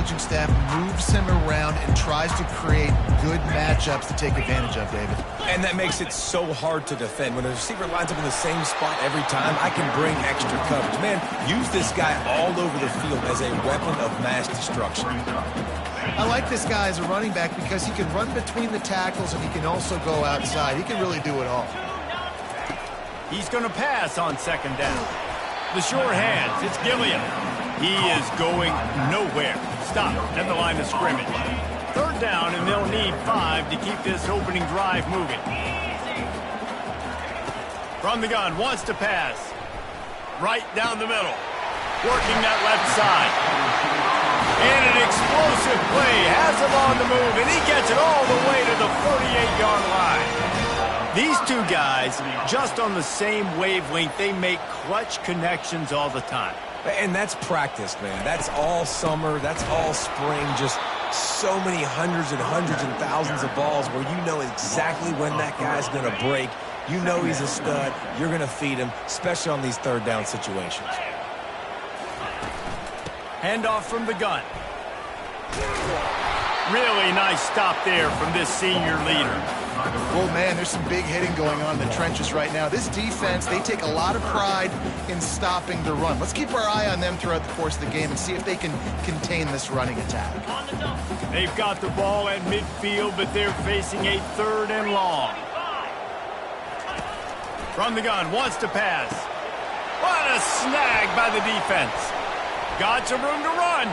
coaching staff moves him around and tries to create good matchups to take advantage of, David. And that makes it so hard to defend. When a receiver lines up in the same spot every time, I can bring extra coverage. Man, use this guy all over the field as a weapon of mass destruction. I like this guy as a running back because he can run between the tackles and he can also go outside. He can really do it all. He's going to pass on second down. The sure hands, it's Gilliam. He is going nowhere. Stop at the line of scrimmage. Third down, and they'll need 5 to keep this opening drive moving. From the gun, wants to pass. Right down the middle. Working that left side. And an explosive play. Has him on the move, and he gets it all the way to the 48-yard line. These two guys, just on the same wavelength, they make clutch connections all the time. And that's practice, man. That's all summer. That's all spring. Just so many hundreds and thousands of balls where you know exactly when that guy's going to break. You know he's a stud. You're going to feed him, especially on these third down situations. Handoff from the gun. Really nice stop there from this senior leader. Well, man, there's some big hitting going on in the trenches right now. This defense, they take a lot of pride in stopping the run. Let's keep our eye on them throughout the course of the game and see if they can contain this running attack. They've got the ball at midfield, but they're facing a third and long. From the gun, wants to pass. What a snag by the defense. Got some room to run.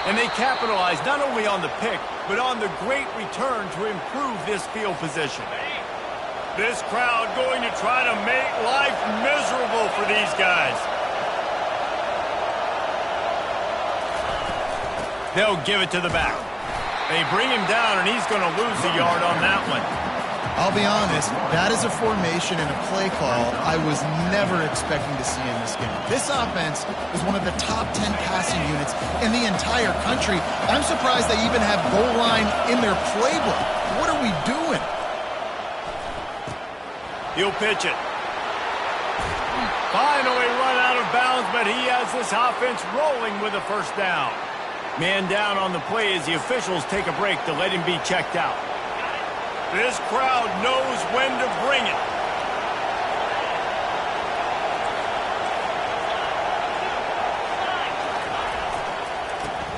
And they capitalize not only on the pick, but on the great return to improve this field position. This crowd going to try to make life miserable for these guys. They'll give it to the back. They bring him down, and he's going to lose a yard on that one. I'll be honest, that is a formation and a play call I was never expecting to see in this game. This offense is one of the top 10 passing units in the entire country. I'm surprised they even have goal line in their playbook. What are we doing? He'll pitch it. Finally run out of bounds, but he has this offense rolling with a first down. Man down on the play as the officials take a break to let him be checked out. This crowd knows when to bring it.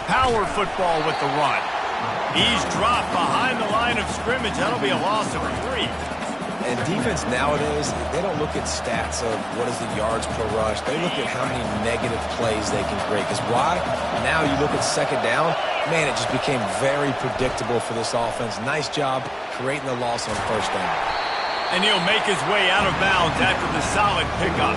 Power football with the run. He's dropped behind the line of scrimmage. That'll be a loss of 3. And defense nowadays, they don't look at stats of what is the yards per rush. They look at how many negative plays they can create. Because why? Now you look at second down, man, it just became very predictable for this offense. Nice job creating the loss on first down. And he'll make his way out of bounds after the solid pickup.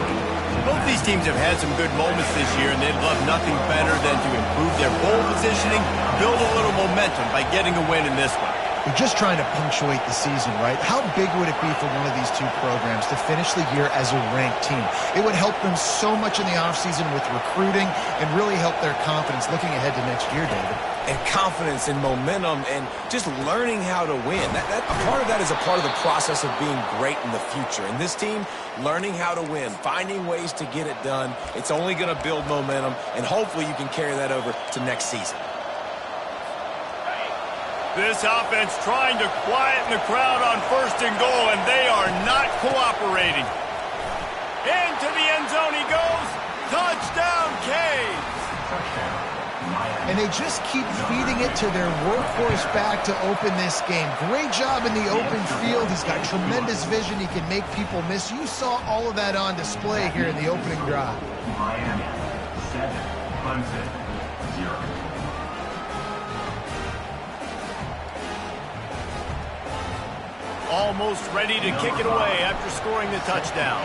Both these teams have had some good moments this year, and they'd love nothing better than to improve their bowl positioning, build a little momentum by getting a win in this one. They're just trying to punctuate the season, right? How big would it be for one of these two programs to finish the year as a ranked team? It would help them so much in the offseason with recruiting and really help their confidence looking ahead to next year, David. And confidence and momentum and just learning how to win. A part of that is a part of the process of being great in the future. And this team, learning how to win, finding ways to get it done, it's only going to build momentum, and hopefully you can carry that over to next season. This offense trying to quieten the crowd on first and goal, and they are not cooperating. Into the end zone he goes. Touchdown, Canes. And they just keep feeding it to their workhorse back to open this game. Great job in the open field. He's got tremendous vision. He can make people miss. You saw all of that on display here in the opening drive. Miami, 7 punted, 0. Almost ready to kick it away after scoring the touchdown.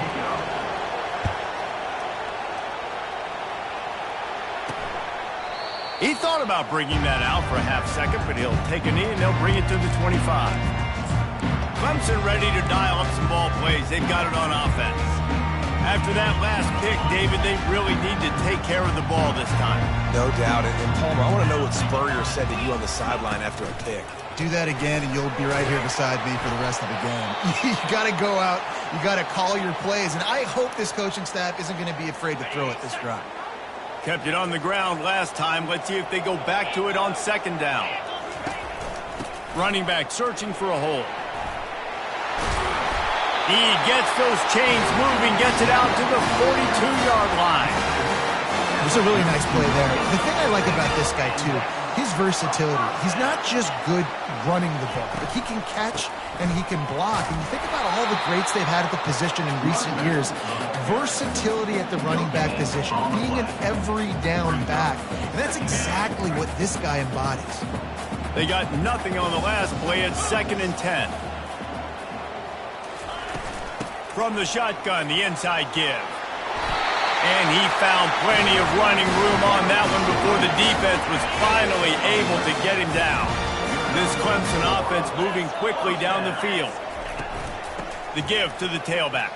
He thought about bringing that out for a half second, but he'll take a knee and they'll bring it to the 25. Clemson ready to dial up some ball plays. They've got it on offense. After that last pick, David, they really need to take care of the ball this time. No doubt. And Palmer, I want to know what Spurrier said to you on the sideline after a pick. Do that again, and you'll be right here beside me for the rest of the game. You got to go out. You got to call your plays. And I hope this coaching staff isn't going to be afraid to throw it this drive. Kept it on the ground last time. Let's see if they go back to it on second down. Running back searching for a hole. He gets those chains moving, gets it out to the 42-yard line. It was a really nice play there. The thing I like about this guy, too, his versatility. He's not just good running the ball, but he can catch and he can block. And you think about all the greats they've had at the position in recent years. Versatility at the running back position, being an every down back. And that's exactly what this guy embodies. They got nothing on the last play at 2nd and 10. From the shotgun, the inside give. And he found plenty of running room on that one before the defense was finally able to get him down. This Clemson offense moving quickly down the field. The give to the tailback.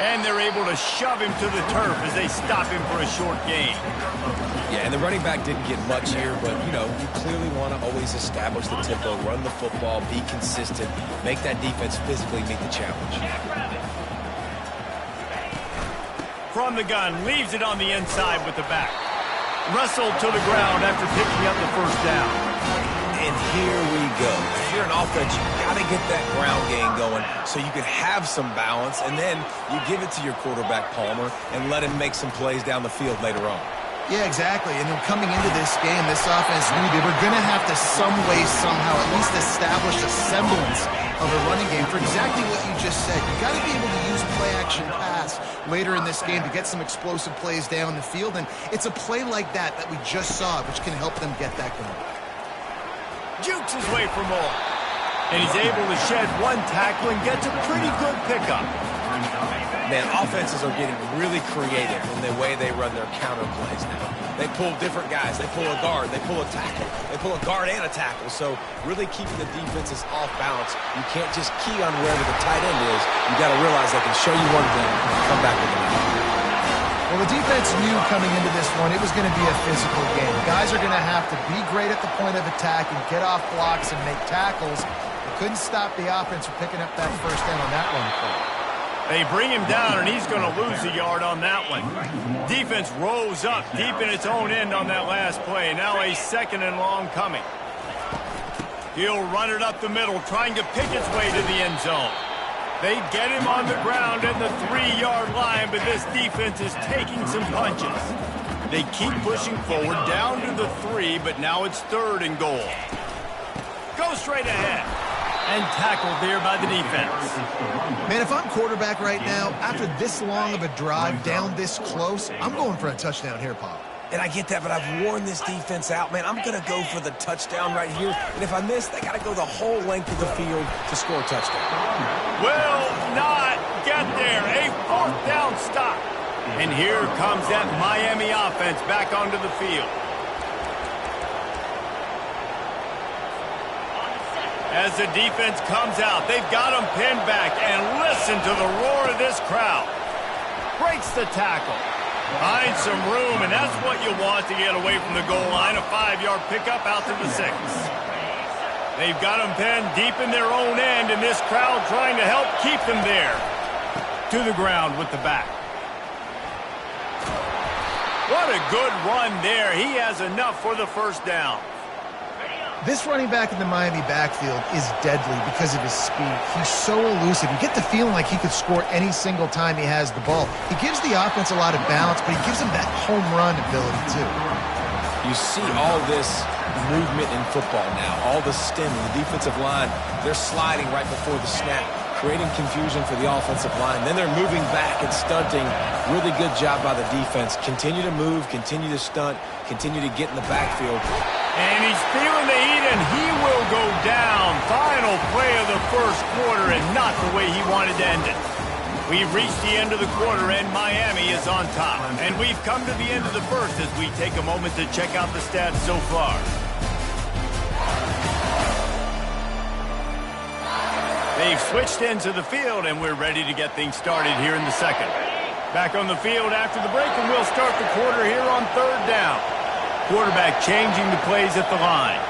And they're able to shove him to the turf as they stop him for a short gain. Yeah, and the running back didn't get much here, but, you know, you clearly want to always establish the tempo, run the football, be consistent, make that defense physically meet the challenge. From the gun, leaves it on the inside with the back. Wrestled to the ground after picking up the first down. And here we go. If you're an offense, you got to get that ground game going so you can have some balance, and then you give it to your quarterback, Palmer, and let him make some plays down the field later on. Yeah, exactly. And then coming into this game, this offense knew they were going to have to some way, somehow, at least establish a semblance of a running game for exactly what you just said. You got to be able to use play-action pass later in this game to get some explosive plays down the field. And it's a play like that that we just saw, which can help them get that going. Jukes his way for more. And he's able to shed one tackle and gets a pretty good pickup. Man, offenses are getting really creative in the way they run their counter plays now. They pull different guys. They pull a guard. They pull a tackle. They pull a guard and a tackle. So really keeping the defenses off balance. You can't just key on wherever the tight end is. You got to realize they can show you one thing and come back with another. Well, the defense knew coming into this one it was going to be a physical game. Guys are going to have to be great at the point of attack and get off blocks and make tackles. They couldn't stop the offense from picking up that first down on that one play. They bring him down, and he's going to lose a yard on that one. Defense rose up deep in its own end on that last play. Now a 2nd and long coming. He'll run it up the middle, trying to pick its way to the end zone. They get him on the ground at the 3-yard line, but this defense is taking some punches. They keep pushing forward down to the 3, but now it's 3rd and goal. Go straight ahead. And tackled there by the defense. Man, if I'm quarterback right now, after this long of a drive down this close, I'm going for a touchdown here, Pop. And I get that, but I've worn this defense out. Man, I'm going to go for the touchdown right here. And if I miss, they got to go the whole length of the field to score a touchdown. Will not get there. A 4th down stop. And here comes that Miami offense back onto the field. As the defense comes out, they've got him pinned back, and listen to the roar of this crowd. Breaks the tackle. Finds some room, and that's what you want to get away from the goal line. A 5-yard pickup out to the 6. They've got him pinned deep in their own end, and this crowd trying to help keep them there. To the ground with the back. What a good run there. He has enough for the first down. This running back in the Miami backfield is deadly because of his speed. He's so elusive. You get the feeling like he could score any single time he has the ball. He gives the offense a lot of balance, but he gives them that home run ability, too. You see all this movement in football now, all the stemming, the defensive line, they're sliding right before the snap, creating confusion for the offensive line. Then they're moving back and stunting. Really good job by the defense. Continue to move, continue to stunt, continue to get in the backfield. And he's feeling the heat, and he will go down. Final play of the first quarter, and not the way he wanted to end it. We've reached the end of the quarter, and Miami is on top. And we've come to the end of the first as we take a moment to check out the stats so far. They've switched into the field, and we're ready to get things started here in the second. Back on the field after the break, and we'll start the quarter here on 3rd down. Quarterback changing the plays at the line.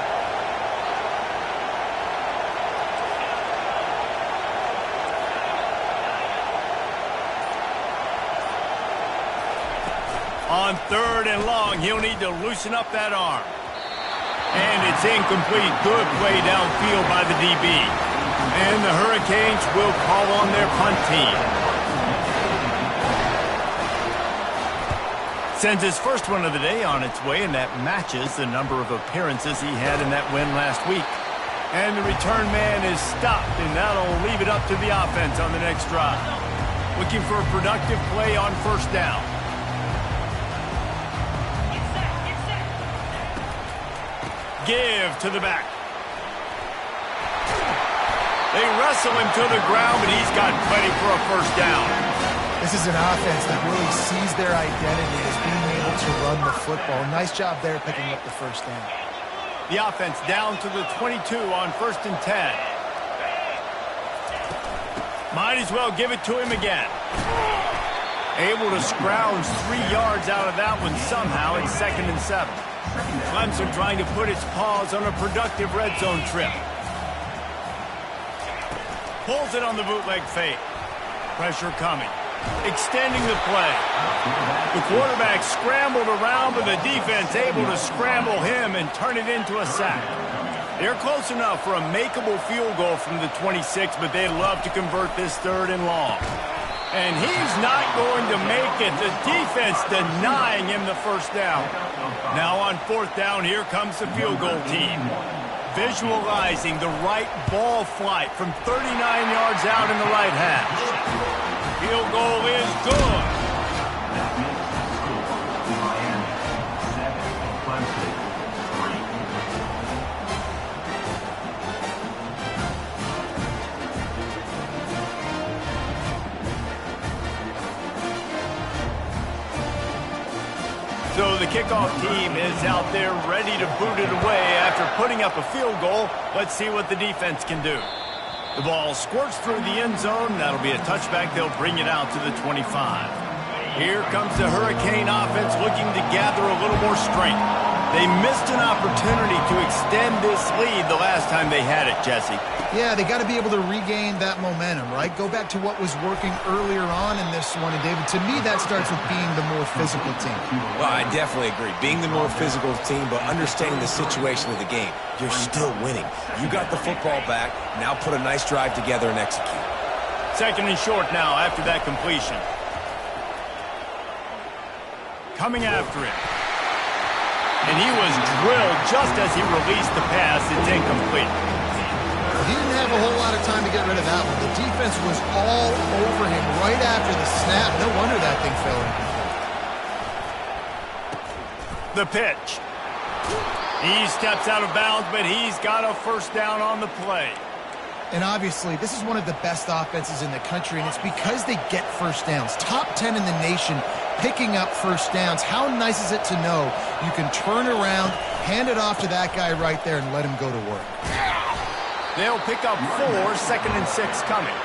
On 3rd and long, he'll need to loosen up that arm. And it's incomplete. Good play downfield by the DB. And the Hurricanes will call on their punt team. Sends his first one of the day on its way, and that matches the number of appearances he had in that win last week. And the return man is stopped, and that'll leave it up to the offense on the next drive. Looking for a productive play on 1st down. Give to the back. They wrestle him to the ground, but he's got plenty for a 1st down. This is an offense that really sees their identity as being able to run the football. Nice job there picking up the 1st down. The offense down to the 22 on 1st and 10. Might as well give it to him again. Able to scrounge 3 yards out of that one somehow. It's 2nd and 7. Clemson trying to put its paws on a productive red zone trip. Pulls it on the bootleg fake. Pressure coming. Extending the play. The quarterback scrambled around, but the defense able to scramble him and turn it into a sack. They're close enough for a makeable field goal from the 26, but they'd love to convert this 3rd and long. And he's not going to make it. The defense denying him the 1st down. Now on 4th down, here comes the field goal team. Visualizing the right ball flight from 39 yards out in the right hash. Field goal is good. That makes the score Miami 7, Clemson 3. So the kickoff team is out there ready to boot it away after putting up a field goal. Let's see what the defense can do. The ball squirts through the end zone. That'll be a touchback. They'll bring it out to the 25. Here comes the Hurricane offense looking to gather a little more strength. They missed an opportunity to extend this lead the last time they had it, Jesse. Yeah, they got to be able to regain that momentum, right? Go back to what was working earlier on in this one. And, David, to me, that starts with being the more physical team. Well, I definitely agree. Being the more physical team, but understanding the situation of the game. You're still winning. You got the football back. Now put a nice drive together and execute. 2nd and short now after that completion. Coming after it. And he was drilled just as he released the pass. It's incomplete. He didn't have a whole lot of time to get rid of that one. The defense was all over him right after the snap. No wonder that thing fell incomplete. The pitch. He steps out of bounds, but he's got a 1st down on the play. And obviously, this is one of the best offenses in the country, and it's because they get 1st downs. Top 10 in the nation picking up 1st downs. How nice is it to know you can turn around, hand it off to that guy right there, and let him go to work. They'll pick up 4, 2nd and 6 coming.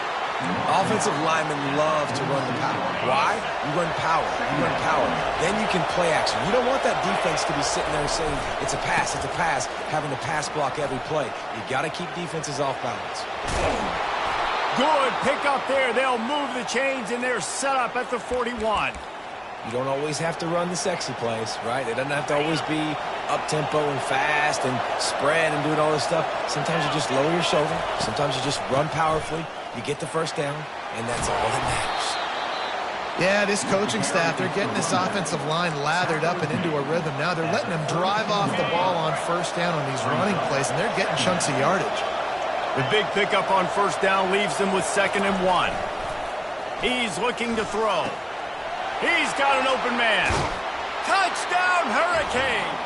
Offensive linemen love to run the power. Why? You run power. You run power. Then you can play action. You don't want that defense to be sitting there saying, it's a pass, having to pass block every play. You got to keep defenses off balance. Good pick up there. They'll move the chains, and they're set up at the 41. You don't always have to run the sexy plays, right? It doesn't have to always be up-tempo and fast and spread and doing all this stuff. Sometimes you just lower your shoulder. Sometimes you just run powerfully. You get the 1st down, and that's all that matters. Yeah, this coaching staff, they're getting this offensive line lathered up and into a rhythm. Now they're letting them drive off the ball on 1st down on these running plays, and they're getting chunks of yardage. The big pickup on 1st down leaves them with 2nd and 1. He's looking to throw. He's got an open man. Touchdown, Hurricanes!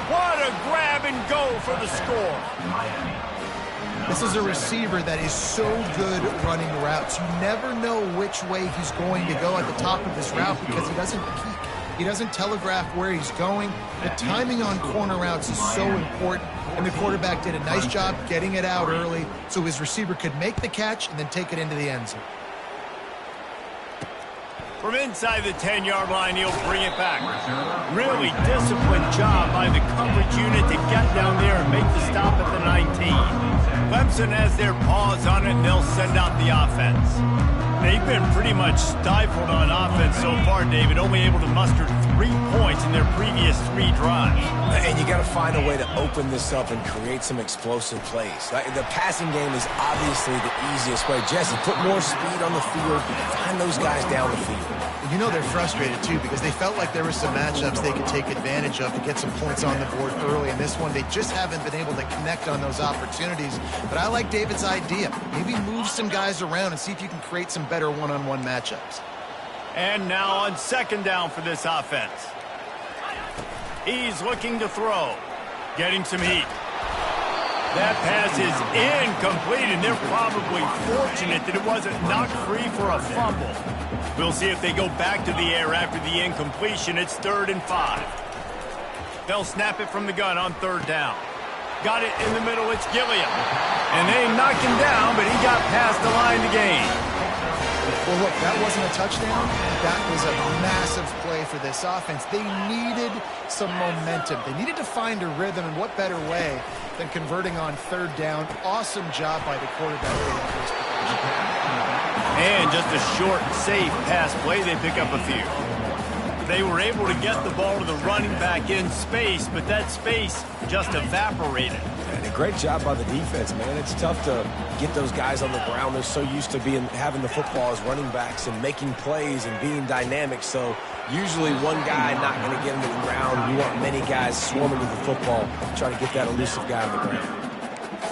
What a grab and go for the score. This is a receiver that is so good running routes. You never know which way he's going to go at the top of his route because he doesn't peek. He doesn't telegraph where he's going. The timing on corner routes is so important, and the quarterback did a nice job getting it out early so his receiver could make the catch and then take it into the end zone. From inside the 10-yard line, he'll bring it back. Really disciplined job by the coverage unit to get down there and make the stop at the 19. Clemson has their paws on it, and they'll send out the offense. They've been pretty much stifled on offense so far, David, only able to muster 3 points in their previous 3 drives. And you got to find a way to open this up and create some explosive plays. The passing game is obviously the easiest way. Jesse, put more speed on the field. Find those guys down the field. You know they're frustrated, too, because they felt like there were some matchups they could take advantage of to get some points on the board early. In this one, they just haven't been able to connect on those opportunities. But I like David's idea. Maybe move some guys around and see if you can create some better one-on-one matchups. And now on 2nd down for this offense. He's looking to throw. Getting some heat. That pass is incomplete, and they're probably fortunate that it wasn't knocked free for a fumble. We'll see if they go back to the air after the incompletion. It's 3rd and 5. They'll snap it from the gun on 3rd down. Got it in the middle. It's Gilliam. And they knocked him down, but he got past the line to gain. Well, look, that wasn't a touchdown. That was a massive play for this offense. They needed some momentum. They needed to find a rhythm, and what better way than converting on 3rd down. Awesome job by the quarterback. And just a short, safe pass play. They pick up a few. They were able to get the ball to the running back in space, but that space just evaporated. And a great job by the defense, man. It's tough to get those guys on the ground. They're so used to having the football as running backs and making plays and being dynamic. So usually one guy not going to get into the ground. You want many guys swarming with the football, trying to get that elusive guy on the ground.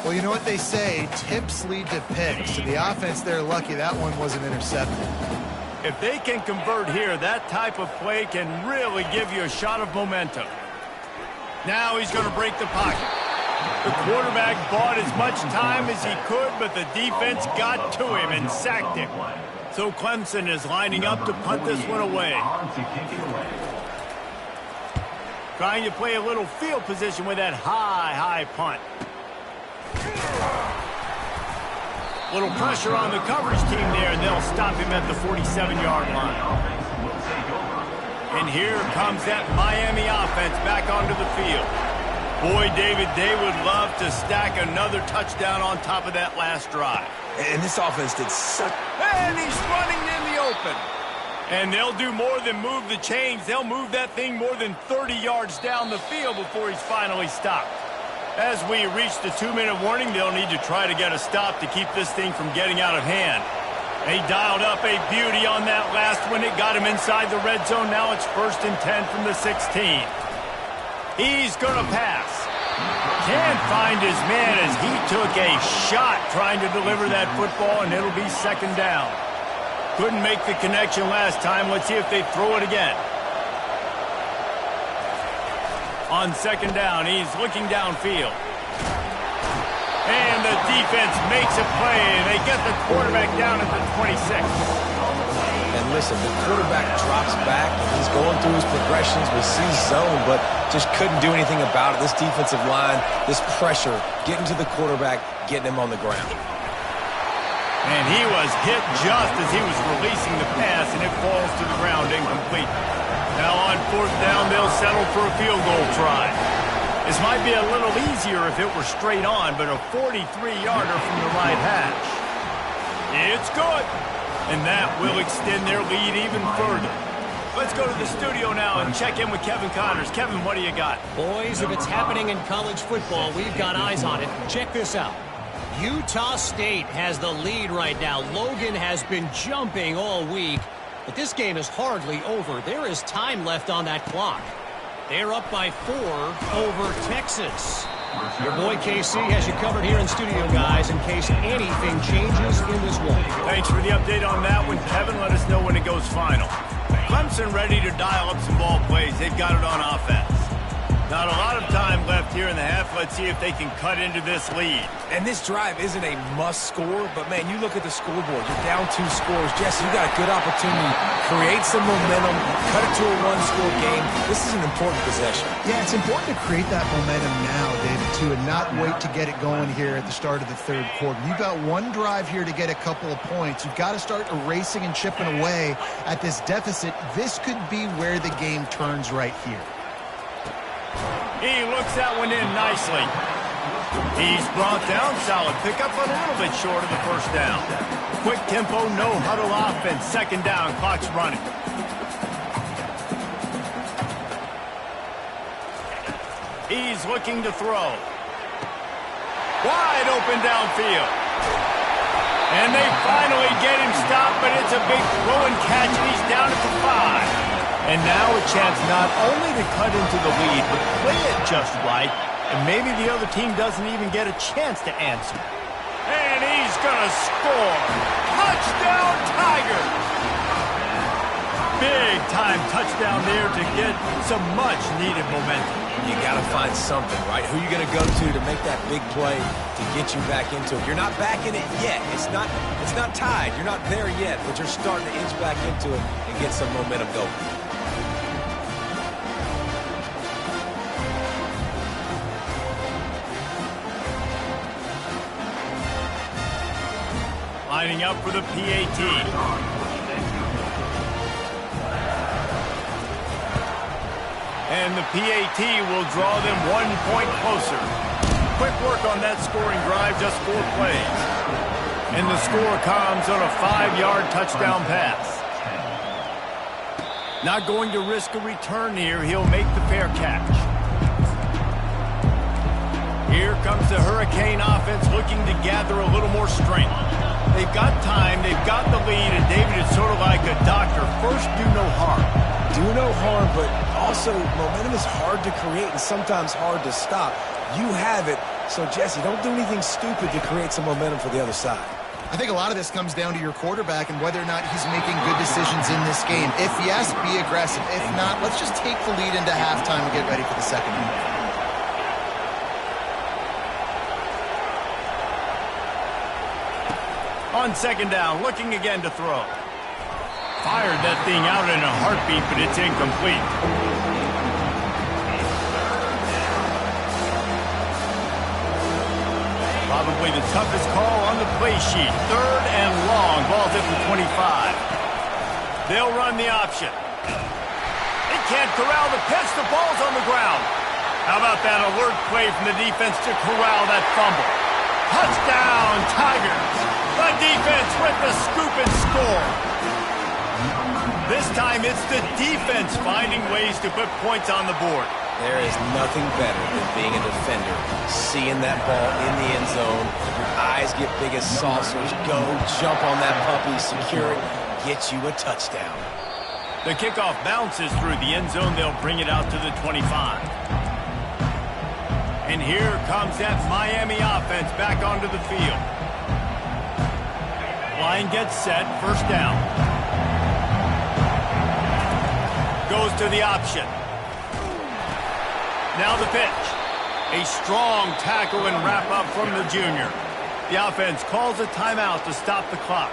Well, you know what they say, tips lead to picks. So the offense, they're lucky that one wasn't intercepted. If they can convert here, that type of play can really give you a shot of momentum. Now he's going to break the pocket. The quarterback bought as much time as he could, but the defense got to him and sacked him. So Clemson is lining up to punt this one away. Trying to play a little field position with that high punt. Little pressure on the coverage team there, and they'll stop him at the 47-yard line. And here comes that Miami offense back onto the field. Boy, David, they would love to stack another touchdown on top of that last drive. And this offense did such... And he's running in the open. And they'll do more than move the chains. They'll move that thing more than 30 yards down the field before he's finally stopped. As we reach the 2-minute warning, they'll need to try to get a stop to keep this thing from getting out of hand. They dialed up a beauty on that last one. It got him inside the red zone. Now it's 1st and 10 from the 16. He's going to pass. Can't find his man as he took a shot trying to deliver that football, and it'll be 2nd down. Couldn't make the connection last time. Let's see if they throw it again. On 2nd down, he's looking downfield. And the defense makes a play, and they get the quarterback down at the 26. And listen, the quarterback drops back, and he's going through his progressions with C zone, but just couldn't do anything about it. This defensive line, this pressure, getting to the quarterback, getting him on the ground. And he was hit just as he was releasing the pass, and it falls to the ground incomplete. Now on 4th down, they'll settle for a field goal try. This might be a little easier if it were straight on, but a 43-yarder from the right hash. It's good. And that will extend their lead even further. Let's go to the studio now and check in with Kevin Connors. Kevin, what do you got? Boys, if it's happening in college football, we've got eyes on it. Check this out. Utah State has the lead right now. Logan has been jumping all week, but this game is hardly over. There is time left on that clock. They're up by 4 over Texas. Your boy KC has you covered here in studio, guys, in case anything changes in this one. Thanks for the update on that one, Kevin. Let us know when it goes final. Clemson ready to dial up some ball plays. They've got it on offense. Not a lot of time left here in the half. Let's see if they can cut into this lead. And this drive isn't a must score, but man, you look at the scoreboard. You're down 2 scores. Jesse, you got a good opportunity. Create some momentum. Cut it to a 1-score game. This is an important possession. Yeah, it's important to create that momentum now, David, too, and not wait to get it going here at the start of the 3rd quarter. You've got one drive here to get a couple of points. You've got to start erasing and chipping away at this deficit. This could be where the game turns right here. He looks that one in nicely. He's brought down. Solid pickup, but a little bit short of the 1st down. Quick tempo, no huddle offense. 2nd down, clock's running. He's looking to throw. Wide open downfield. And they finally get him stopped, but it's a big throw and catch, and he's down at the 5. And now a chance not only to cut into the lead, but play it just right, and maybe the other team doesn't even get a chance to answer. And he's going to score. Touchdown, Tigers! Big-time touchdown there to get some much-needed momentum. You got to find something, right? Who you going to go to make that big play to get you back into it? You're not back in it yet. It's not tied. You're not there yet, but you're starting to inch back into it and get some momentum going. Lining up for the PAT. And the PAT will draw them 1 point closer. Quick work on that scoring drive, just 4 plays. And the score comes on a 5-yard touchdown pass. Not going to risk a return here. He'll make the fair catch. Here comes the Hurricane offense looking to gather a little more strength. They've got time, they've got the lead, and David is sort of like a doctor. First, do no harm. Do no harm, but also momentum is hard to create and sometimes hard to stop. You have it, so Jesse, don't do anything stupid to create some momentum for the other side. I think a lot of this comes down to your quarterback and whether or not he's making good decisions in this game. If yes, be aggressive. If not, let's just take the lead into halftime and get ready for the second half. On second down, looking again to throw. Fired that thing out in a heartbeat, but it's incomplete. Probably the toughest call on the play sheet. 3rd and long. Ball's at the 25. They'll run the option. They can't corral the pitch. The ball's on the ground. How about that alert play from the defense to corral that fumble? Touchdown, Tigers. The defense with the scoop and score. This time it's the defense finding ways to put points on the board. There is nothing better than being a defender, seeing that ball in the end zone. Your eyes get big as saucers. Go, jump on that puppy, secure it, get you a touchdown. The kickoff bounces through the end zone. They'll bring it out to the 25. And here comes that Miami offense back onto the field. Line gets set, first down. Goes to the option. Now the pitch. A strong tackle and wrap up from the junior. The offense calls a timeout to stop the clock.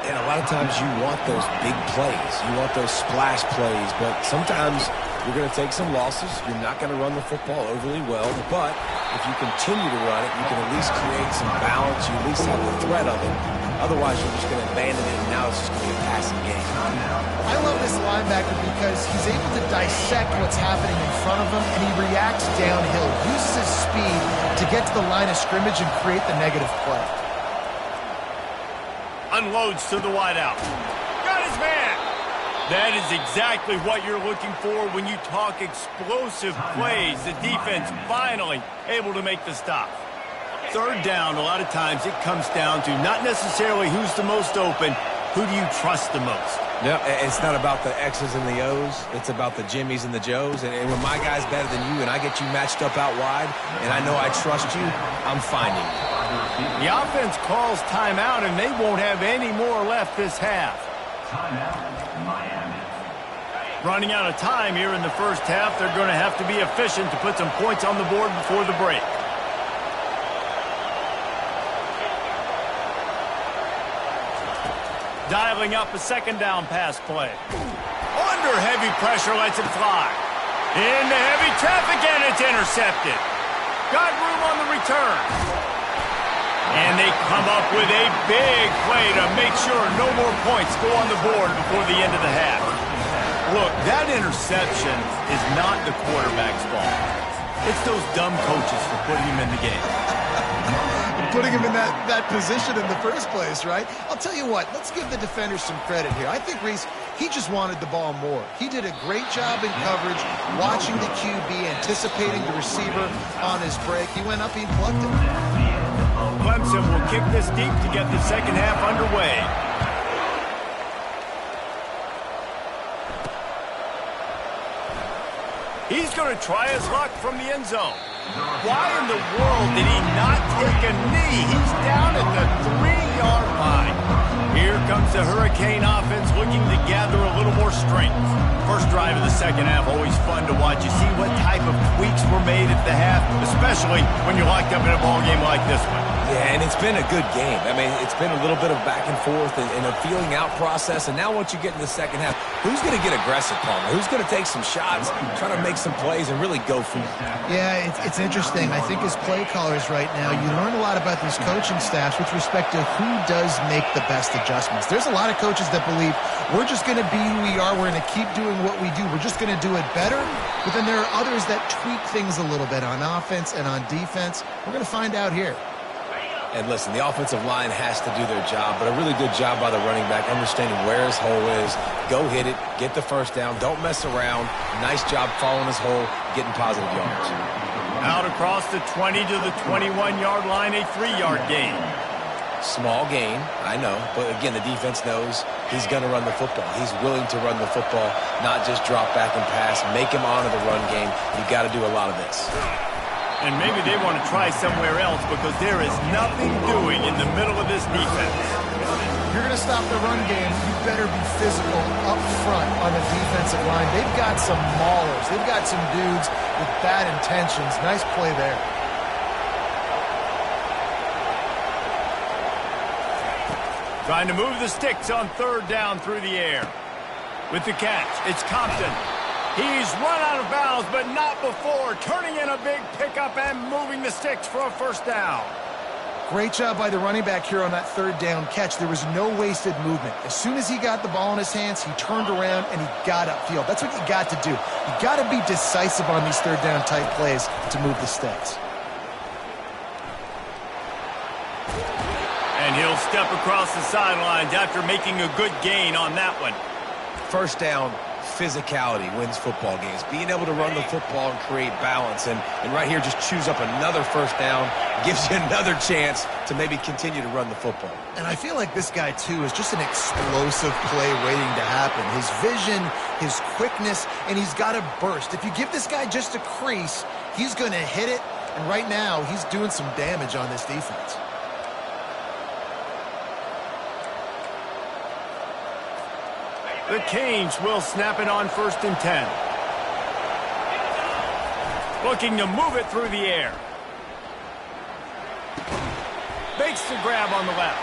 And a lot of times you want those big plays. You want those splash plays, but sometimes you're going to take some losses. You're not going to run the football overly well, but if you continue to run it, you can at least create some balance. You at least have the threat of it. Otherwise, you're just going to abandon it, and now it's just going to be a passing game. I love this linebacker because he's able to dissect what's happening in front of him, and he reacts downhill, uses his speed to get to the line of scrimmage and create the negative play. Unloads to the wideout. Got his man. That is exactly what you're looking for when you talk explosive plays. The defense finally able to make the stop. 3rd down, a lot of times it comes down to not necessarily who's the most open, who do you trust the most? Yeah, it's not about the X's and the O's. It's about the Jimmys and the Joes. And when my guy's better than you and I get you matched up out wide and I know I trust you, I'm finding you. The offense calls timeout, and they won't have any more left this half. Timeout, Miami. Running out of time here in the first half. They're going to have to be efficient to put some points on the board before the break. Dialing up a second down pass play. Under heavy pressure, lets it fly. Into heavy traffic, and it's intercepted. Got room on the return. And they come up with a big play to make sure no more points go on the board before the end of the half. Look, that interception is not the quarterback's fault. It's those dumb coaches for putting him in the game. Putting him in that position in the first place, right? I'll tell you what, let's give the defenders some credit here. I think, Reese, He just wanted the ball more. He did a great job in coverage, watching the QB, anticipating the receiver on his break. He went up, he plucked it. Clemson will kick this deep to get the second half underway. He's going to try his luck from the end zone. Why in the world did he not take a knee? He's down at the 3-yard line. Here comes the Hurricane offense looking to gather a little more strength. First drive of the second half, always fun to watch. You see what type of tweaks were made at the half, especially when you're locked up in a ball game like this one. Yeah, and it's been a good game. I mean, it's been a little bit of back and forth and a feeling out process. And now once you get in the second half, who's going to get aggressive, Palmer? Who's going to take some shots, try to make some plays, and really go for it? Yeah, it's interesting. I think as play callers right now, you learn a lot about these coaching staffs with respect to who does make the best adjustments. There's a lot of coaches that believe we're just going to be who we are. We're going to keep doing what we do. We're just going to do it better. But then there are others that tweak things a little bit on offense and on defense. We're going to find out here. And listen, the offensive line has to do their job, but a really good job by the running back, understanding where his hole is. Go hit it, get the first down, don't mess around. Nice job following his hole, getting positive yards. Out across the 20 to the 21-yard line, a 3-yard gain. Small gain, I know, but again, the defense knows he's going to run the football. He's willing to run the football, not just drop back and pass, make him honor the run game. You got to do a lot of this. And maybe they want to try somewhere else because there is nothing doing in the middle of this defense. If you're going to stop the run game, you better be physical up front on the defensive line. They've got some maulers. They've got some dudes with bad intentions. Nice play there. Trying to move the sticks on third down through the air. With the catch, it's Compton. He's run out of bounds, but not before. Turning in a big pickup and moving the sticks for a first down. Great job by the running back here on that third down catch. There was no wasted movement. As soon as he got the ball in his hands, he turned around and he got upfield. That's what you got to do. You got to be decisive on these third down type plays to move the sticks. And he'll step across the sidelines after making a good gain on that one. First down, physicality wins football games. Being able to run the football and create balance. And right here, just choose up another first down. Gives you another chance to maybe continue to run the football. And I feel like this guy, too, is just an explosive play waiting to happen. His vision, his quickness, and he's got a burst. If you give this guy just a crease, he's going to hit it. And right now, he's doing some damage on this defense. The Canes will snap it on 1st and 10. Looking to move it through the air. Makes the grab on the left.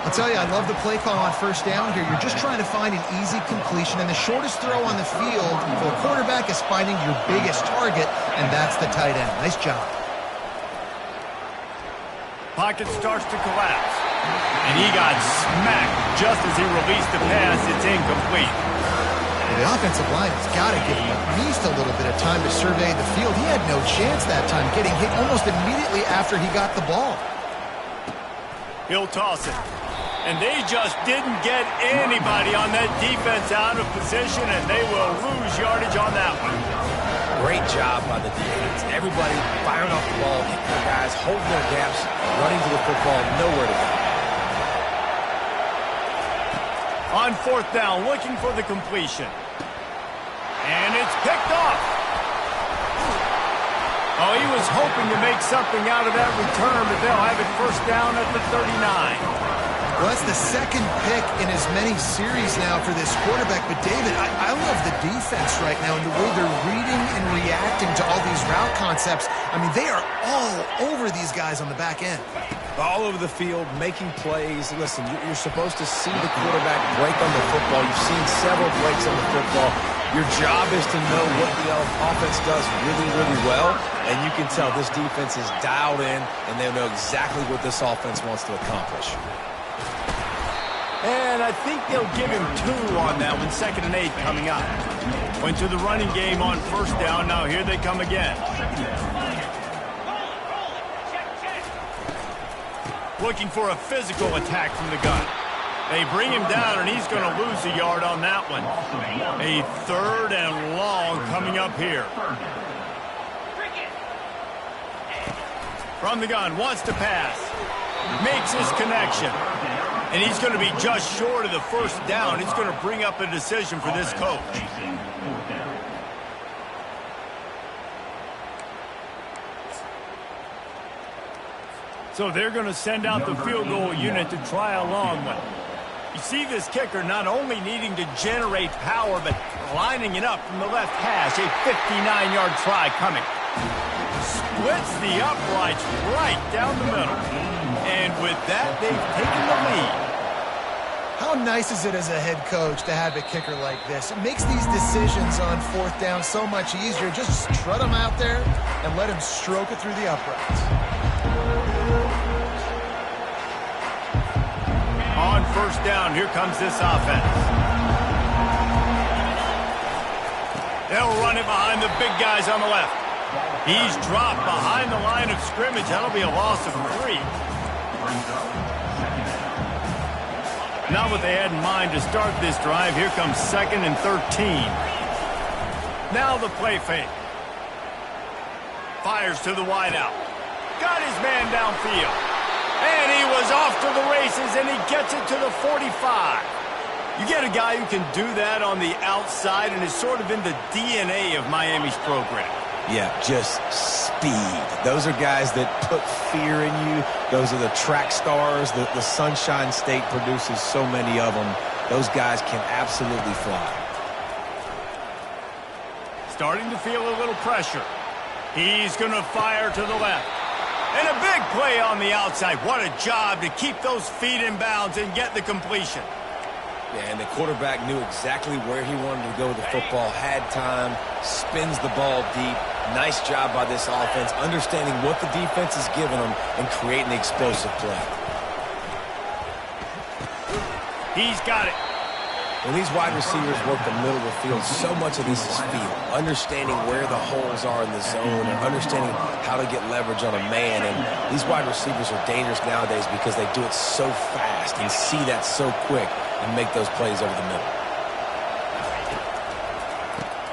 I'll tell you, I love the play call on first down here. You're just trying to find an easy completion, and the shortest throw on the field for the quarterback is finding your biggest target, and that's the tight end. Nice job. Pocket starts to collapse. And he got smacked just as he released the pass. It's incomplete. The offensive line has got to give him at least a little bit of time to survey the field. He had no chance that time, getting hit almost immediately after he got the ball. He'll toss it. And they just didn't get anybody on that defense out of position, and they will lose yardage on that one. Great job by the defense. Everybody firing off the ball, hitting their guys, holding their gaps, running to the football, nowhere to go. On 4th down, looking for the completion. And it's picked off. Oh, he was hoping to make something out of that return, but they'll have it first down at the 39. Well, that's the second pick in as many series now for this quarterback. But, David, I love the defense right now and the way they're reading and reacting to all these route concepts. I mean, they are all over these guys on the back end. All over the field, making plays. Listen, you're supposed to see the quarterback break on the football. You've seen several breaks on the football. Your job is to know what the offense does really, really well. And you can tell this defense is dialed in, and they know exactly what this offense wants to accomplish. And I think they'll give him 2 on that one. 2nd and 8 coming up. Went to the running game on first down. Now here they come again. Looking for a physical attack from the gun. They bring him down, and he's going to lose a yard on that one. A 3rd and long coming up here. From the gun, wants to pass. Makes his connection. And he's going to be just short of the 1st down. It's going to bring up a decision for this coach. So they're going to send out the field goal unit to try a long one. You see this kicker not only needing to generate power, but lining it up from the left hash. A 59-yard try coming. Splits the uprights right down the middle. And with that, they've taken the lead. How nice is it as a head coach to have a kicker like this? It makes these decisions on 4th down so much easier. Just strut him out there and let him stroke it through the uprights. On 1st down, here comes this offense. They'll run it behind the big guys on the left. He's dropped behind the line of scrimmage. That'll be a loss of 3. Not what they had in mind to start this drive. Here comes 2nd and 13. Now the play fake. Fires to the wideout. Got his man downfield. And he was off to the races, and he gets it to the 45. You get a guy who can do that on the outside and is sort of in the DNA of Miami's program. Yeah, just speed. Those are guys that put fear in you. Those are the track stars. The Sunshine State produces so many of them. Those guys can absolutely fly. Starting to feel a little pressure. He's going to fire to the left. And a big play on the outside. What a job to keep those feet in bounds and get the completion. Yeah, and the quarterback knew exactly where he wanted to go with the football, had time, spins the ball deep. Nice job by this offense, understanding what the defense is giving them and creating the explosive play. He's got it. When these wide receivers work the middle of the field, so much of this is feel. Understanding where the holes are in the zone and understanding how to get leverage on a man. And these wide receivers are dangerous nowadays because they do it so fast and see that so quick and make those plays over the middle.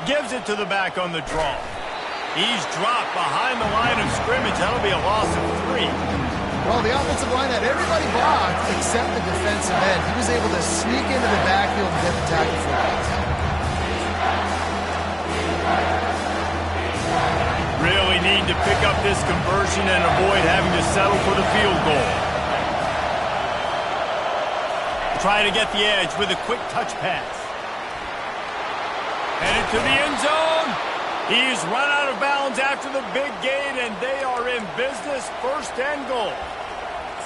Gives it to the back on the draw. He's dropped behind the line of scrimmage. That'll be a loss of 3. Well, the offensive line had everybody blocked except the defensive end. He was able to sneak into the backfield and get the tackle for us. Really need to pick up this conversion and avoid having to settle for the field goal. Trying to get the edge with a quick touch pass. Headed to the end zone. He's run out of bounds after the big gain, and they are in business. 1st and goal.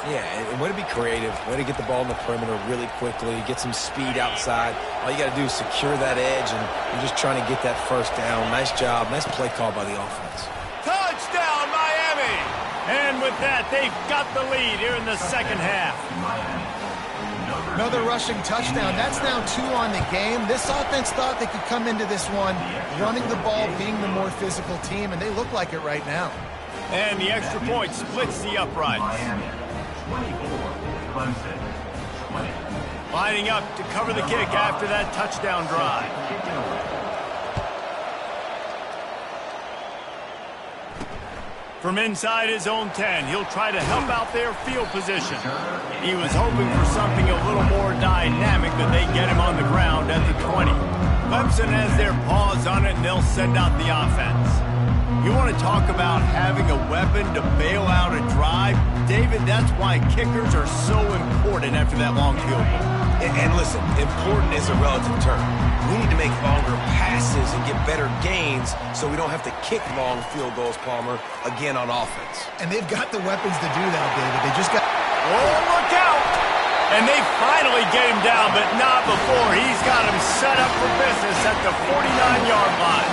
Yeah, and way to be creative. Way to get the ball in the perimeter really quickly. Get some speed outside. All you got to do is secure that edge, and you're just trying to get that 1st down. Nice job. Nice play call by the offense. Touchdown, Miami! And with that, they've got the lead here in the 2nd half. Another rushing touchdown. That's now 2 on the game. This offense thought they could come into this one running the ball, being the more physical team, and they look like it right now. And the extra point splits the uprights. Lining up to cover the kick after that touchdown drive. From inside his own 10, he'll try to help out their field position. He was hoping for something a little more dynamic, but they get him on the ground at the 20. Clemson has their paws on it, and they'll send out the offense. You want to talk about having a weapon to bail out a drive? David, that's why kickers are so important after that long field goal. And listen, important is a relative term. We need to make longer passes and get better gains so we don't have to kick long field goals, Palmer, again on offense. And they've got the weapons to do that, David. They just got... Oh, look out! And they finally get him down, but not before. He's got him set up for business at the 49-yard line.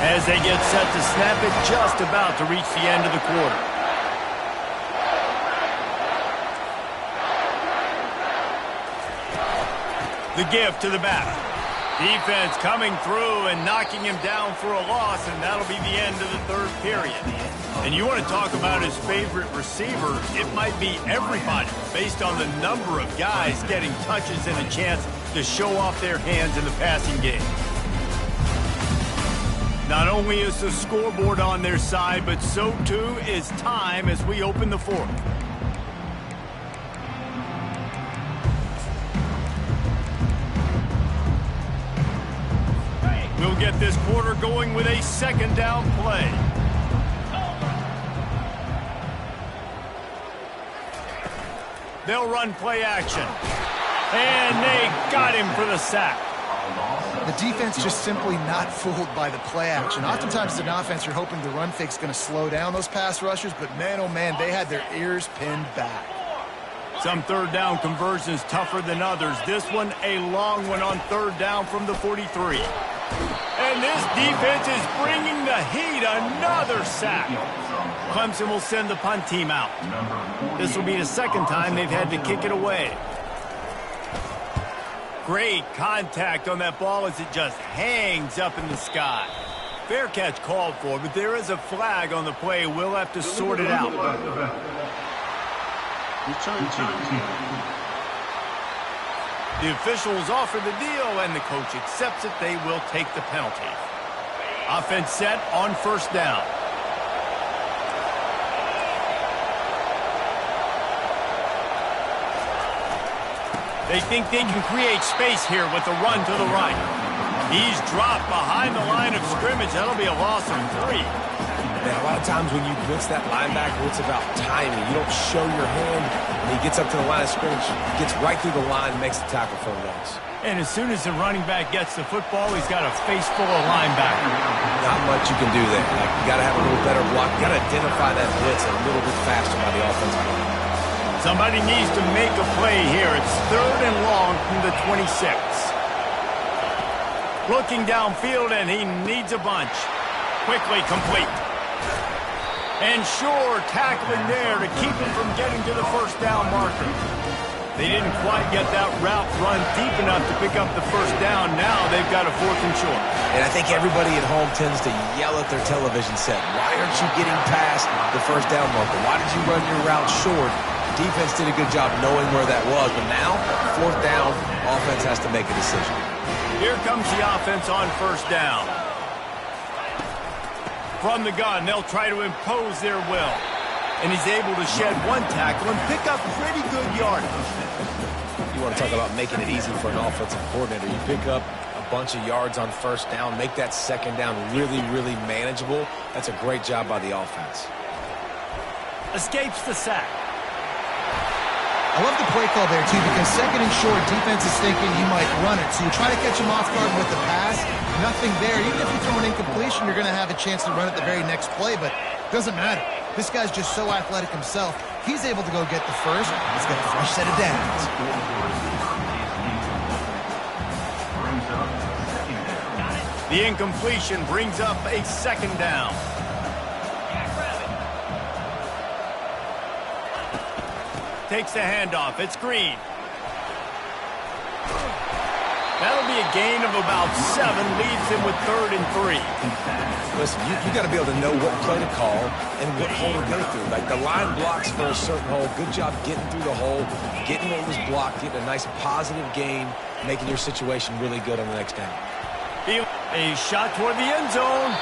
As they get set to snap it, just about to reach the end of the quarter. The give to the back. Defense coming through and knocking him down for a loss, and that'll be the end of the third period. And you want to talk about his favorite receiver, it might be everybody based on the number of guys getting touches and a chance to show off their hands in the passing game. Not only is the scoreboard on their side, but so too is time as we open the fourth. We'll get this quarter going with a second down play. They'll run play action. And they got him for the sack. The defense just simply not fooled by the play action. Oftentimes as an offense, you're hoping the run fake's going to slow down those pass rushers, but man, oh man, they had their ears pinned back. Some third down conversions tougher than others. This one, a long one on third down from the 43. And this defense is bringing the heat. Another sack. Clemson will send the punt team out. This will be the second time they've had to kick it away. Great contact on that ball as it just hangs up in the sky. Fair catch called for, but there is a flag on the play. We'll have to sort it out. The officials offer the deal, and the coach accepts it. They will take the penalty. Offense set on first down. They think they can create space here with the run to the right. He's dropped behind the line of scrimmage. That'll be a loss of 3. Man, a lot of times when you blitz that linebacker, it's about timing. You don't show your hand, and he gets up to the line of scrimmage, gets right through the line, makes the tackle for a loss. And as soon as the running back gets the football, he's got a face full of linebackers. Not much you can do there. Like, you got to have a little better block. You got to identify that blitz a little bit faster by the offensive line. Somebody needs to make a play here. It's third and long from the 26. Looking downfield, and he needs a bunch. Quickly complete. And sure, tackling there to keep him from getting to the first down marker. They didn't quite get that route run deep enough to pick up the first down. Now they've got a 4th and short. And I think everybody at home tends to yell at their television set. Why aren't you getting past the first down marker? Why did you run your route short? Defense did a good job knowing where that was, but now, 4th down, offense has to make a decision. Here comes the offense on first down. From the gun, they'll try to impose their will. And he's able to shed one tackle and pick up pretty good yardage. You want to talk about making it easy for an offensive coordinator. You pick up a bunch of yards on first down, make that second down really, really manageable. That's a great job by the offense. Escapes the sack. I love the play call there, too, because second and short, defense is thinking you might run it. So you try to catch him off guard with the pass. Nothing there. Even if you throw an incompletion, you're going to have a chance to run it the very next play, but it doesn't matter. This guy's just so athletic himself. He's able to go get the first. He's got a fresh set of downs. The incompletion brings up a second down. Takes the handoff. It's Green. That'll be a gain of about 7. Leaves him with 3rd and 3. Listen, you got to be able to know what play to call and what hole to go through. Like, the line blocks for a certain hole. Good job getting through the hole, getting what was blocked, getting a nice positive gain, making your situation really good on the next down. A shot toward the end zone.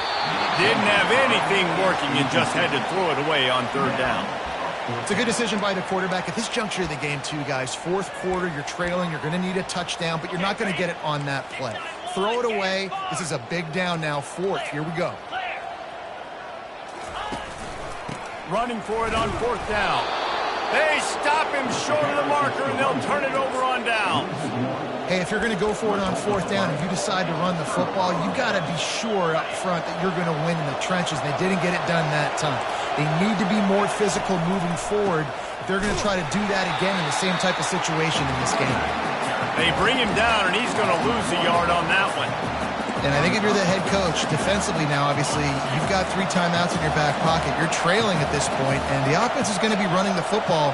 Didn't have anything working and just had to throw it away on 3rd down. It's a good decision by the quarterback. At this juncture of the game, too, guys, 4th quarter, you're trailing. You're going to need a touchdown, but you're not going to get it on that play. Throw it away. This is a big down now, 4th. Here we go. Running for it on 4th down. They stop him short of the marker, and they'll turn it over on downs. Hey, if you're going to go for it on 4th down and you decide to run the football, you got to be sure up front that you're going to win in the trenches. They didn't get it done that time. They need to be more physical moving forward. They're going to try to do that again in the same type of situation in this game. They bring him down, and he's going to lose a yard on that one. And I think if you're the head coach, defensively now, obviously, you've got 3 timeouts in your back pocket. You're trailing at this point, and the offense is going to be running the football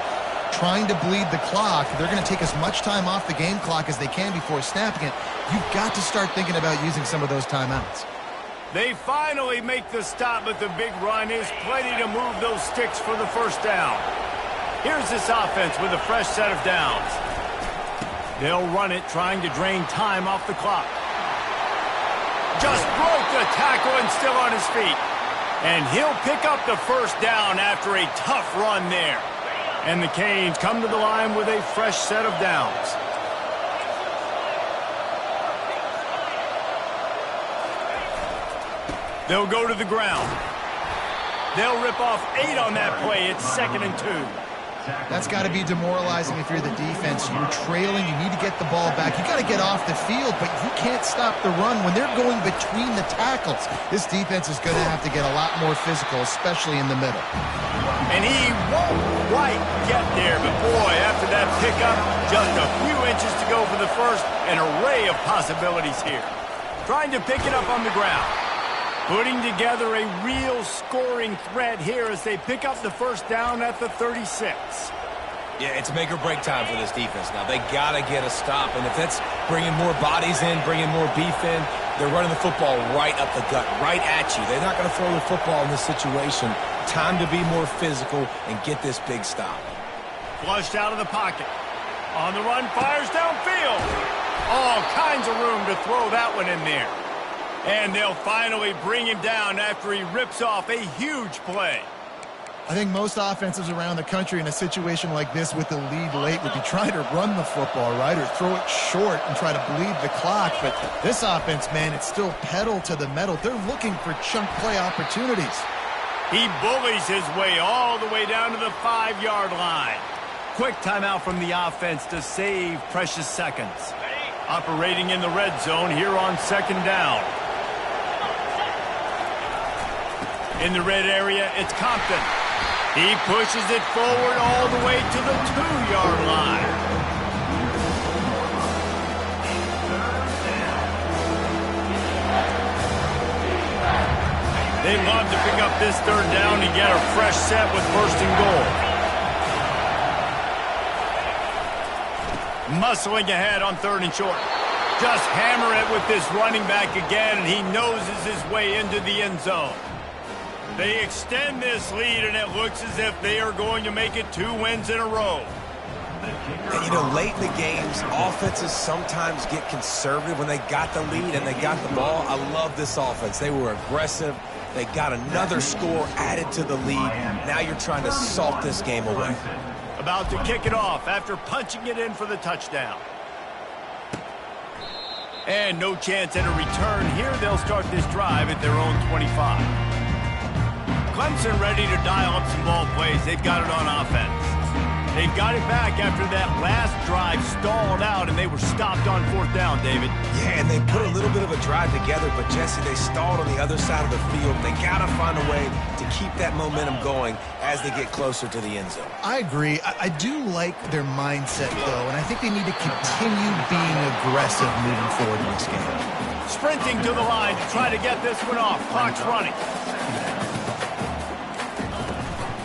trying to bleed the clock. They're going to take as much time off the game clock as they can before snapping it. You've got to start thinking about using some of those timeouts. They finally make the stop, but the big run is plenty to move those sticks for the first down. Here's this offense with a fresh set of downs. They'll run it, trying to drain time off the clock. Just broke the tackle and still on his feet. And he'll pick up the first down after a tough run there. And the Canes come to the line with a fresh set of downs. They'll go to the ground. They'll rip off 8 on that play. It's 2nd and 2. That's got to be demoralizing if you're the defense. You're trailing. You need to get the ball back. You got to get off the field, but you can't stop the run when they're going between the tackles. This defense is going to have to get a lot more physical, especially in the middle. And he won't quite get there, but boy, after that pickup, just a few inches to go for the first. An array of possibilities here. Trying to pick it up on the ground. Putting together a real scoring threat here as they pick up the first down at the 36. Yeah, it's make or break time for this defense. Now, they got to get a stop, and if that's bringing more bodies in, bringing more beef in, they're running the football right up the gut, right at you. They're not going to throw the football in this situation. Time to be more physical and get this big stop. Flushed out of the pocket. On the run, fires downfield. All kinds of room to throw that one in there. And they'll finally bring him down after he rips off a huge play. I think most offenses around the country in a situation like this with the lead late would be trying to run the football, right, or throw it short and try to bleed the clock. But this offense, man, it's still pedal to the metal. They're looking for chunk play opportunities. He bullies his way all the way down to the 5-yard line. Quick timeout from the offense to save precious seconds. Operating in the red zone here on 2nd down. In the red area, it's Compton. He pushes it forward all the way to the 2-yard line. They love to pick up this 3rd down and get a fresh set with 1st and goal. Muscling ahead on 3rd and short. Just hammer it with this running back again, and he noses his way into the end zone. They extend this lead, and it looks as if they are going to make it 2 wins in a row. And, you know, late in the games, offenses sometimes get conservative when they got the lead and they got the ball. I love this offense. They were aggressive. They got another score added to the lead. Now you're trying to salt this game away. About to kick it off after punching it in for the touchdown. And no chance at a return here. They'll start this drive at their own 25. Clemson ready to dial up some ball plays. They've got it on offense. They've got it back after that last drive stalled out, and they were stopped on 4th down, David. Yeah, and they put a little bit of a drive together, but, Jesse, they stalled on the other side of the field. They got to find a way to keep that momentum going as they get closer to the end zone. I agree. I do like their mindset, though, and I think they need to continue being aggressive moving forward in this game. Sprinting to the line to try to get this one off. Clock's running.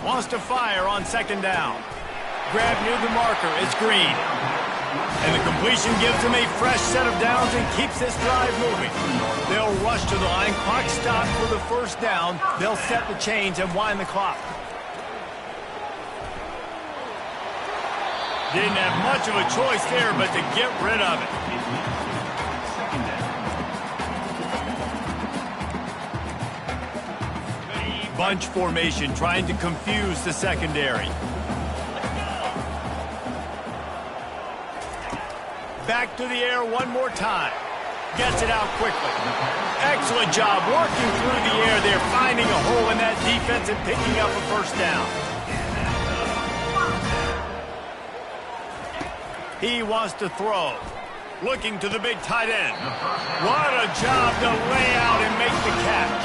Wants to fire on 2nd down. Grab near the marker. It's Green. And the completion gives him a fresh set of downs and keeps this drive moving. They'll rush to the line. Clock stopped for the 1st down. They'll set the chains and wind the clock. Didn't have much of a choice there but to get rid of it. Bunch formation trying to confuse the secondary. Back to the air one more time. Gets it out quickly. Excellent job working through the air there, finding a hole in that defense and picking up a 1st down. He wants to throw. Looking to the big tight end. What a job to lay out and make the catch.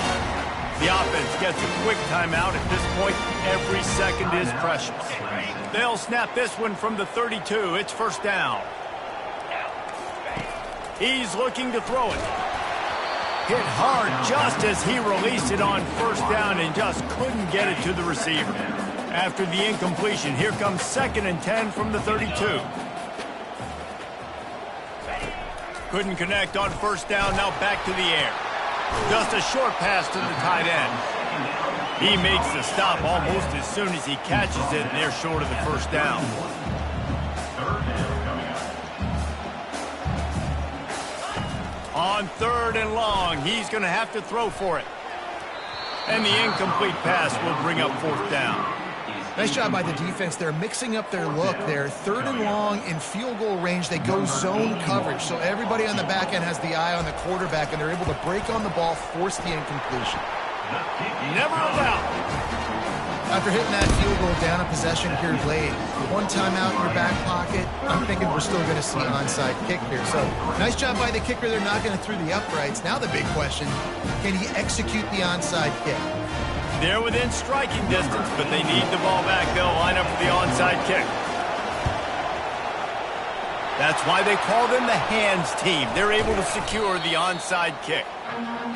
The offense gets a quick timeout. At this point, every second is precious. They'll snap this one from the 32. It's 1st down. He's looking to throw it. Hit hard just as he released it on 1st down and just couldn't get it to the receiver. After the incompletion, here comes 2nd and 10 from the 32. Couldn't connect on 1st down, now back to the air. Just a short pass to the tight end. He makes the stop almost as soon as he catches it, and they're short of the 1st down. On 3rd and long, he's going to have to throw for it. And the incomplete pass will bring up 4th down. Nice job by the defense. They're mixing up their look. They're 3rd and long in field goal range. They go zone coverage. So everybody on the back end has the eye on the quarterback, and they're able to break on the ball, force the incompletion. Never a doubt. After hitting that field goal down a possession here late, one timeout in your back pocket, I'm thinking we're still going to see an onside kick here. So nice job by the kicker. They're knocking it through the uprights. Now the big question, can he execute the onside kick? They're within striking distance, but they need the ball back. They'll line up for the onside kick. That's why they call them the hands team. They're able to secure the onside kick.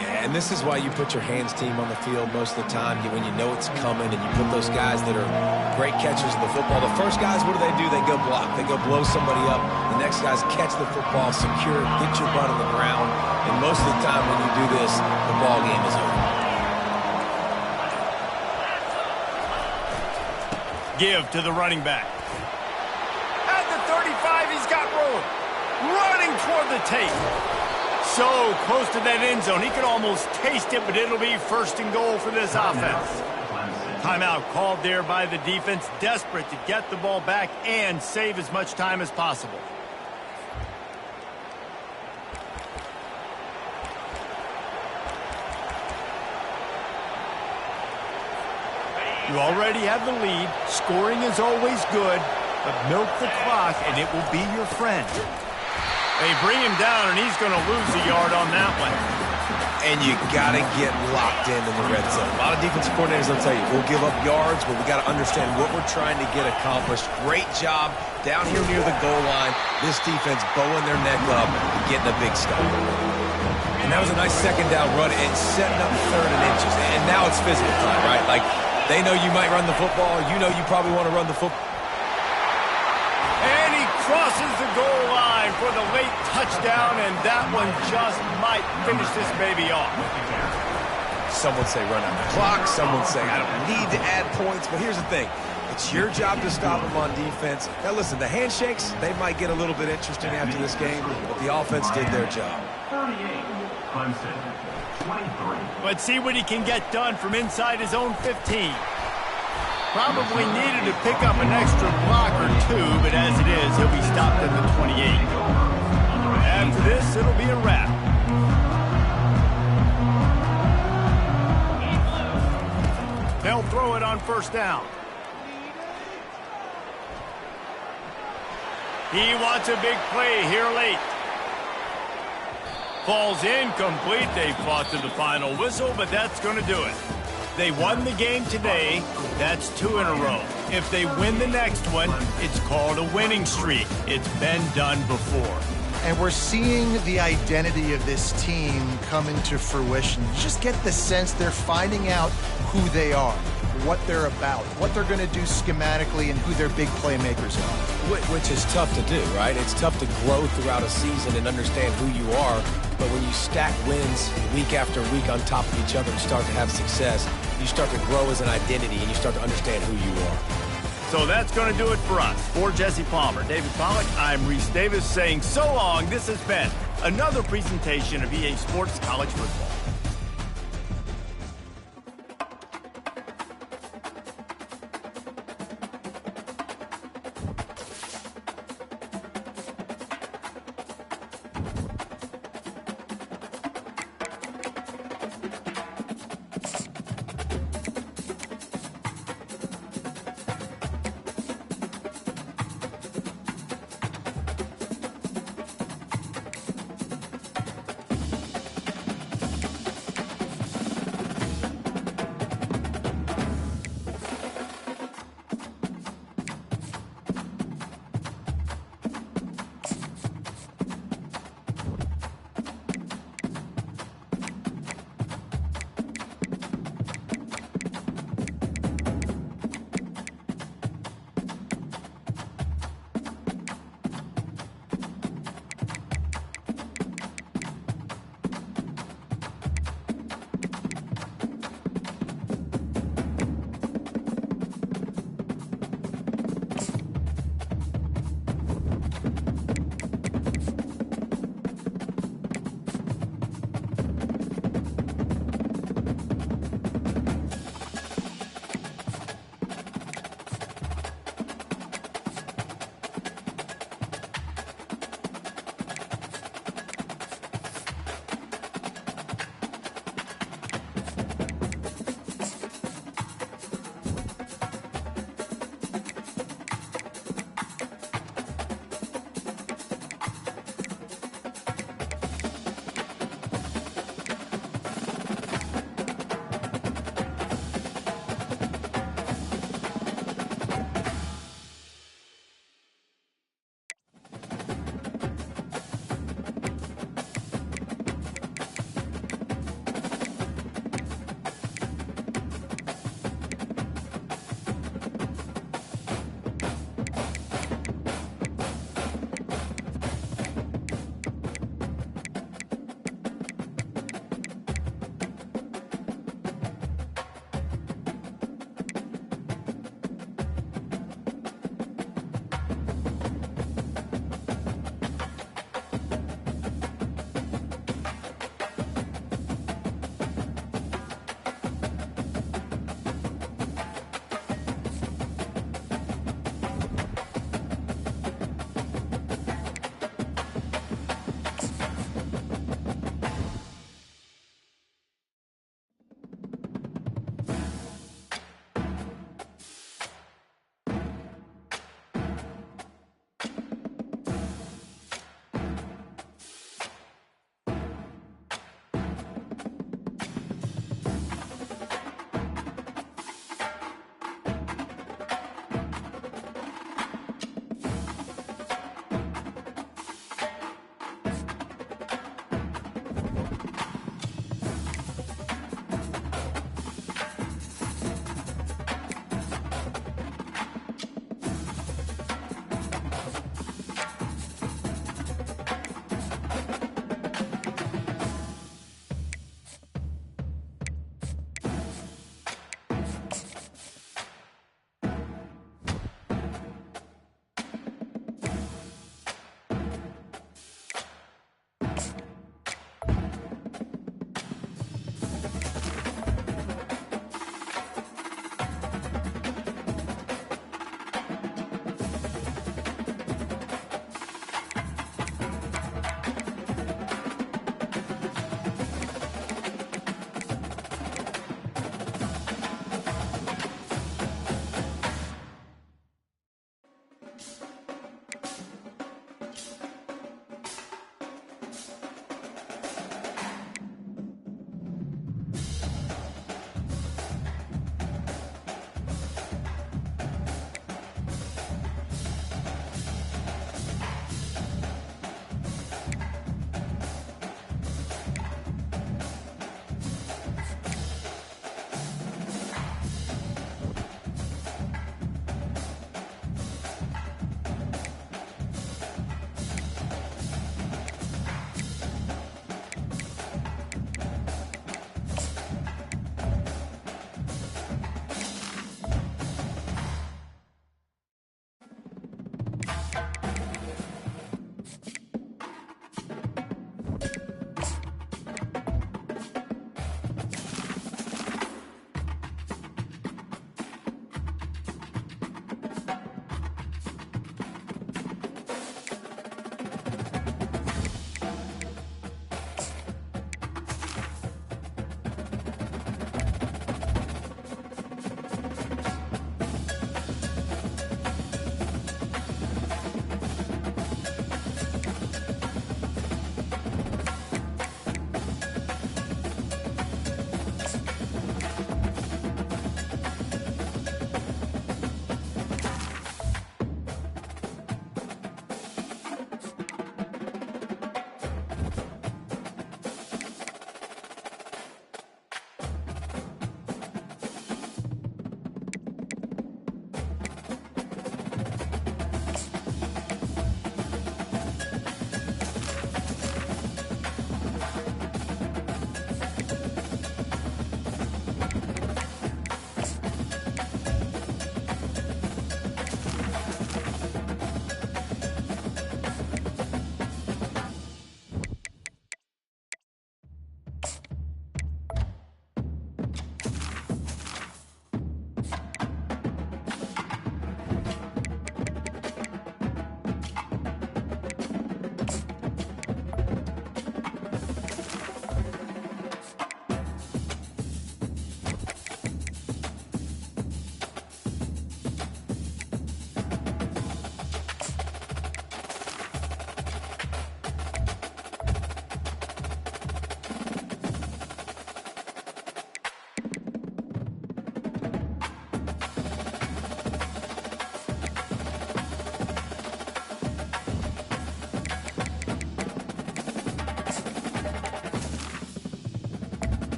Yeah, and this is why you put your hands team on the field most of the time when you know it's coming, and you put those guys that are great catchers of the football. The first guys, what do? They go block. They go blow somebody up. The next guys catch the football, secure it, get your butt on the ground. And most of the time when you do this, the ball game is over. Give to the running back. At the 35, he's got room. Running toward the tape. So close to that end zone, he could almost taste it, but it'll be 1st and goal for this offense. Timeout called there by the defense, desperate to get the ball back and save as much time as possible. You already have the lead. Scoring is always good, but milk the clock and it will be your friend. They bring him down, and he's going to lose a yard on that one. And you got to get locked in the red zone. A lot of defensive coordinators will tell you, we'll give up yards, but we got to understand what we're trying to get accomplished. Great job down here near the goal line. This defense bowing their neck up and getting a big stop. And that was a nice 2nd down run and setting up 3rd and inches. And now it's physical time, right? Like, they know you might run the football. You know you probably want to run the football. And he crosses the goal line for the late touchdown, and that one just might finish this baby off. Some would say run out the clock. Some would say I don't need to add points. But here's the thing. It's your job to stop them on defense. Now, listen, the handshakes, they might get a little bit interesting after this game, but the offense did their job. 38, Clemson, 23. Let's see what he can get done from inside his own 15. Probably needed to pick up an extra block or two, but as it is, he'll be stopped at the 28. After this, it'll be a wrap. They'll throw it on 1st down. He wants a big play here late. Falls incomplete. They fought to the final whistle, but that's going to do it. They won the game today. That's 2 in a row. If they win the next one, it's called a winning streak. It's been done before. And we're seeing the identity of this team come into fruition. You just get the sense they're finding out who they are, what they're about, what they're going to do schematically, and who their big playmakers are. Which is tough to do, right? It's tough to grow throughout a season and understand who you are. But when you stack wins week after week on top of each other and start to have success, you start to grow as an identity and you start to understand who you are. So that's going to do it for us. For Jesse Palmer, David Pollack, I'm Reese Davis saying so long. This has been another presentation of EA Sports College Football.